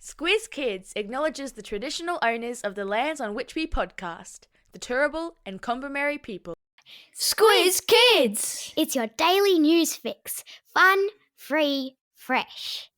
Squiz Kids acknowledges the traditional owners of the lands on which we podcast, the Turrbal and Kombumerri people. Squiz Kids! It's your daily news fix. Fun, free, fresh.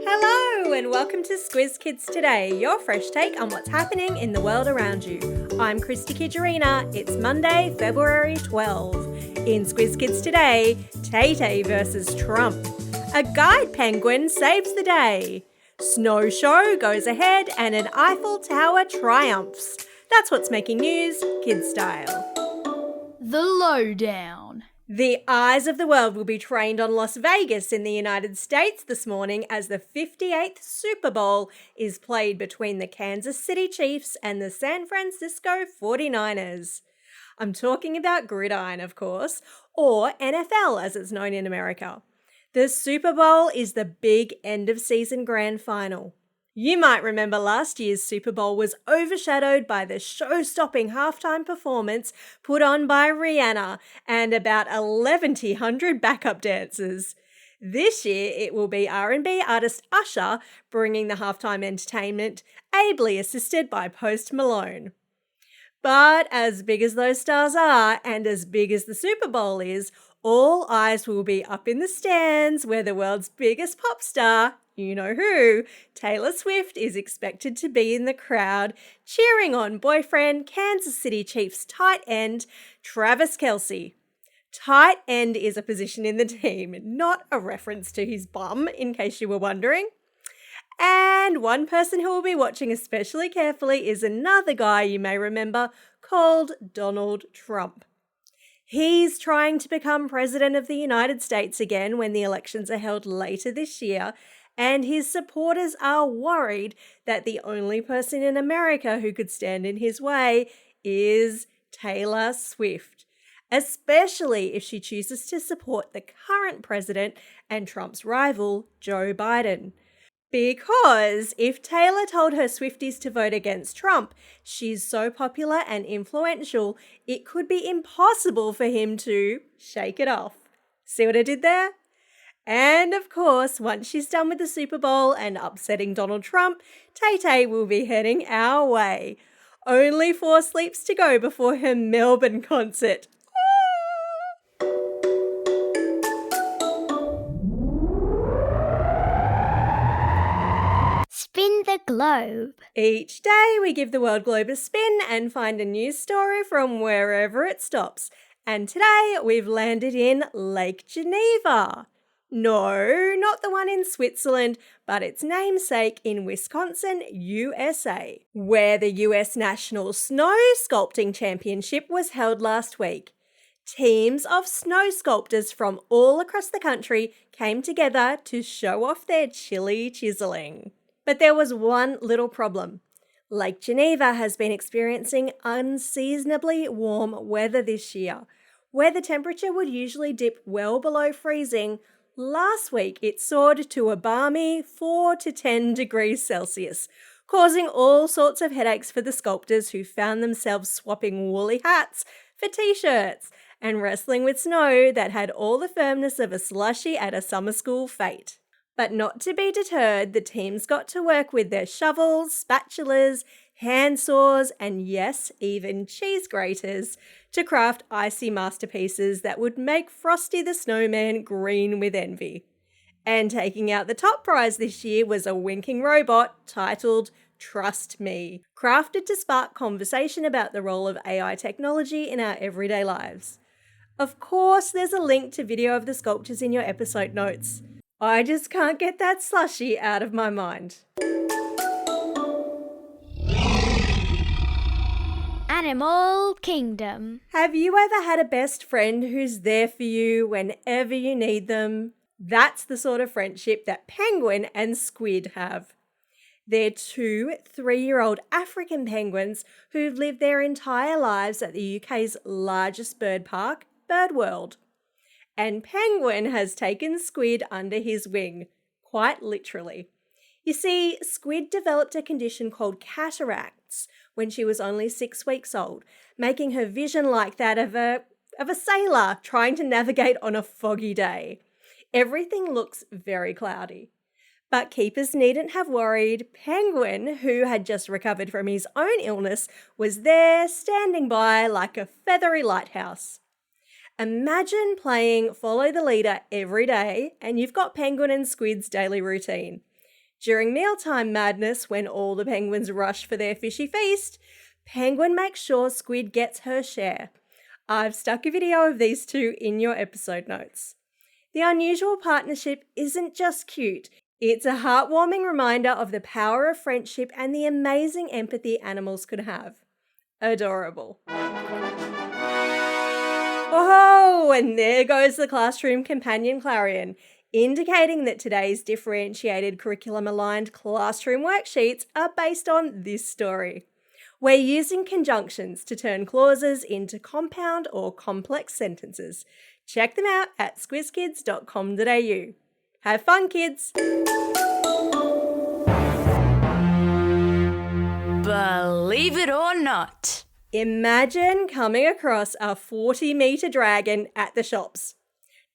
Hello and welcome to Squiz Kids Today, your fresh take on what's happening in the world around you. I'm Christy Kijarina. It's Monday, February 12. In Squiz Kids Today, Tay Tay versus Trump. A guide penguin saves the day. Snow show goes ahead and an Eiffel Tower triumphs. That's what's making news, kid style. The Lowdown. The eyes of the world will be trained on Las Vegas in the United States this morning as the 58th Super Bowl is played between the Kansas City Chiefs and the San Francisco 49ers. I'm talking about gridiron, of course, or NFL as it's known in America. The Super Bowl is the big end-of-season grand final. You might remember last year's Super Bowl was overshadowed by the show-stopping halftime performance put on by Rihanna and about 1,100 backup dancers. This year it will be R&B artist Usher bringing the halftime entertainment, ably assisted by Post Malone. But as big as those stars are and as big as the Super Bowl is, all eyes will be up in the stands where the world's biggest pop star, you know who, Taylor Swift, is expected to be in the crowd cheering on boyfriend Kansas City Chiefs tight end Travis Kelce. Tight end is a position in the team, not a reference to his bum, in case you were wondering. And one person who will be watching especially carefully is another guy you may remember called Donald Trump. He's trying to become president of the United States again when the elections are held later this year, and his supporters are worried that the only person in America who could stand in his way is Taylor Swift, especially if she chooses to support the current president and Trump's rival, Joe Biden. Because if Taylor told her Swifties to vote against Trump, she's so popular and influential, it could be impossible for him to shake it off. See what I did there? And of course, once she's done with the Super Bowl and upsetting Donald Trump, Tay Tay will be heading our way. Only 4 sleeps to go before her Melbourne concert. Spin the globe. Each day we give the world globe a spin and find a news story from wherever it stops. And today we've landed in Lake Geneva. No, not the one in Switzerland, but its namesake in Wisconsin, USA, where the US National Snow Sculpting Championship was held last week. Teams of snow sculptors from all across the country came together to show off their chilly chiseling. But there was one little problem. Lake Geneva has been experiencing unseasonably warm weather this year. Where the temperature would usually dip well below freezing, last week it soared to a balmy 4 to 10 degrees Celsius, causing all sorts of headaches for the sculptors who found themselves swapping woolly hats for t-shirts and wrestling with snow that had all the firmness of a slushie at a summer school fete. But not to be deterred, the teams got to work with their shovels, spatulas, hand saws, and yes, even cheese graters to craft icy masterpieces that would make Frosty the Snowman green with envy. And taking out the top prize this year was a winking robot titled Trust Me, crafted to spark conversation about the role of AI technology in our everyday lives. Of course, there's a link to video of the sculptures in your episode notes. I just can't get that slushie out of my mind. Animal Kingdom. Have you ever had a best friend who's there for you whenever you need them? That's the sort of friendship that penguin and squid have. They're 2 3-year-old African penguins who've lived their entire lives at the UK's largest bird park, Birdworld. And Penguin has taken Squid under his wing, quite literally. You see, Squid developed a condition called cataracts when she was only 6 weeks old, making her vision like that of a sailor trying to navigate on a foggy day. Everything looks very cloudy. But keepers needn't have worried. Penguin, who had just recovered from his own illness, was there standing by like a feathery lighthouse. Imagine playing Follow the Leader every day and you've got Penguin and Squid's daily routine. During mealtime madness, when all the penguins rush for their fishy feast, Penguin makes sure Squid gets her share. I've stuck a video of these two in your episode notes. The unusual partnership isn't just cute, it's a heartwarming reminder of the power of friendship and the amazing empathy animals could have. Adorable. Oh, and there goes the classroom companion clarion, indicating that today's differentiated curriculum-aligned classroom worksheets are based on this story. We're using conjunctions to turn clauses into compound or complex sentences. Check them out at squizkids.com.au. Have fun, kids! Believe it or not. Imagine coming across a 40-metre dragon at the shops.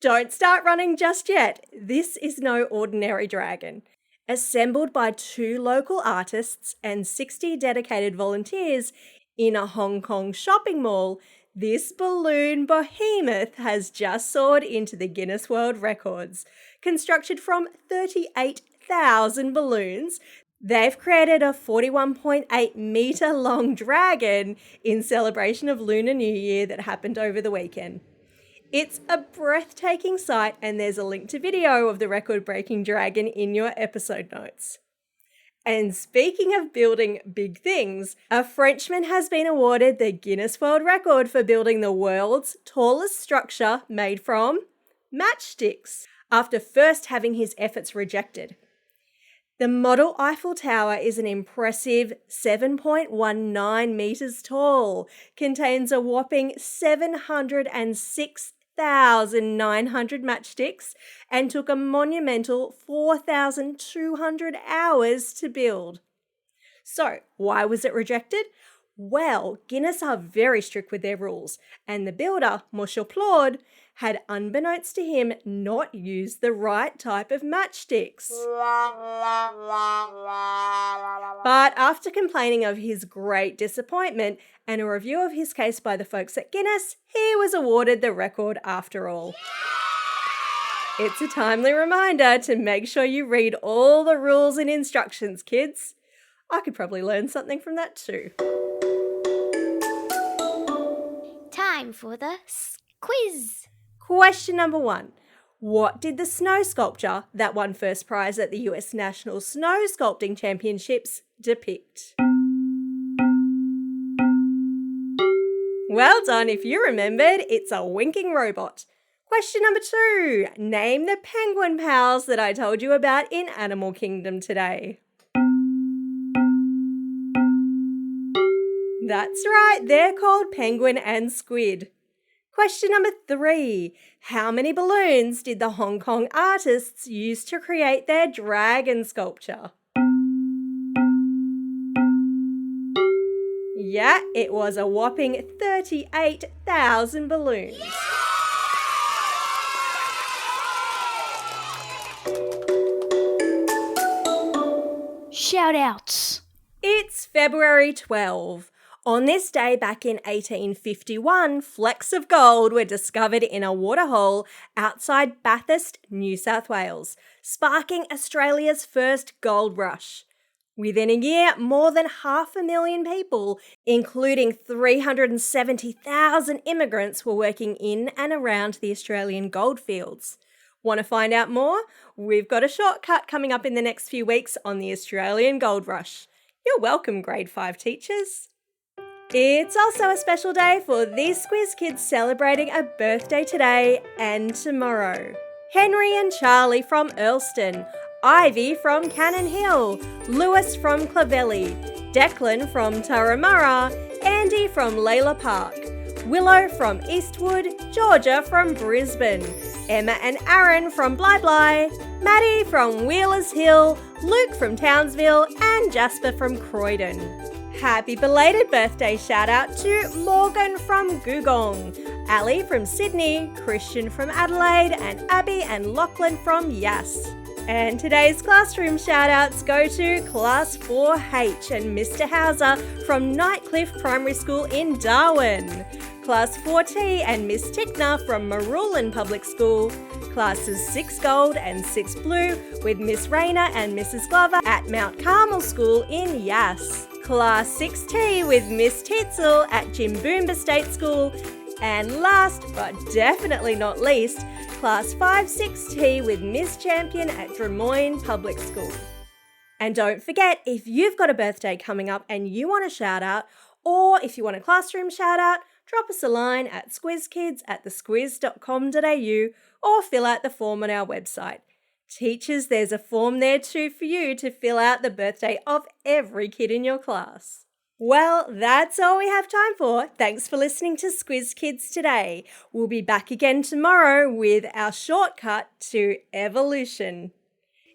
Don't start running just yet. This is no ordinary dragon. Assembled by 2 local artists and 60 dedicated volunteers in a Hong Kong shopping mall, this balloon behemoth has just soared into the Guinness World Records. Constructed from 38,000 balloons, they've created a 41.8 metre long dragon in celebration of Lunar New Year that happened over the weekend. It's a breathtaking sight, and there's a link to video of the record-breaking dragon in your episode notes. And speaking of building big things, a Frenchman has been awarded the Guinness World Record for building the world's tallest structure made from matchsticks, after first having his efforts rejected. The model Eiffel Tower is an impressive 7.19 metres tall, contains a whopping 706,900 matchsticks, and took a monumental 4,200 hours to build. So, why was it rejected? Well, Guinness are very strict with their rules, and the builder, Monsieur Claude, had, unbeknownst to him, not used the right type of matchsticks. But after complaining of his great disappointment and a review of his case by the folks at Guinness, he was awarded the record after all. It's a timely reminder to make sure you read all the rules and instructions, kids. I could probably learn something from that too. Time for the quiz. Question number 1. What did the snow sculpture that won first prize at the US National Snow Sculpting Championships depict? Well done if you remembered, it's a winking robot. Question number 2. Name the penguin pals that I told you about in Animal Kingdom today. That's right, they're called Penguin and Squid. Question number 3. How many balloons did the Hong Kong artists use to create their dragon sculpture? Yeah, it was a whopping 38,000 balloons. Shoutouts. It's February 12. On this day back in 1851, flecks of gold were discovered in a waterhole outside Bathurst, New South Wales, sparking Australia's first gold rush. Within a year, more than 500,000 people, including 370,000 immigrants, were working in and around the Australian goldfields. Want to find out more? We've got a shortcut coming up in the next few weeks on the Australian Gold Rush. You're welcome, Grade 5 teachers. It's also a special day for these Squiz kids celebrating a birthday today and tomorrow. Henry and Charlie from Earlston, Ivy from Cannon Hill, Lewis from Clovelly, Declan from Turramurra, Andy from Layla Park, Willow from Eastwood, Georgia from Brisbane, Emma and Aaron from Bly Bly, Maddie from Wheelers Hill, Luke from Townsville, and Jasper from Croydon. Happy belated birthday shout out to Morgan from Googong, Ali from Sydney, Christian from Adelaide, and Abby and Lachlan from Yass. And today's classroom shout-outs go to Class 4H and Mr. Hauser from Nightcliff Primary School in Darwin, Class 4T and Miss Tickner from Marulan Public School, Classes 6 Gold and 6 Blue with Miss Rayner and Mrs. Glover at Mount Carmel School in Yass, Class 6T with Miss Titzel at Jimboomba State School, and last but definitely not least, Class 5-6T with Miss Champion at Drummoyne Public School. And don't forget, if you've got a birthday coming up and you want a shout out, or if you want a classroom shout out, drop us a line at squizkids@thesquiz.com.au or fill out the form on our website. Teachers, there's a form there too for you to fill out the birthday of every kid in your class. Well, that's all we have time for. Thanks for listening to Squiz Kids today. We'll be back again tomorrow with our shortcut to evolution.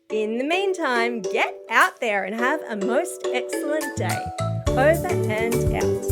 In the meantime, get out there and have a most excellent day. Over and out.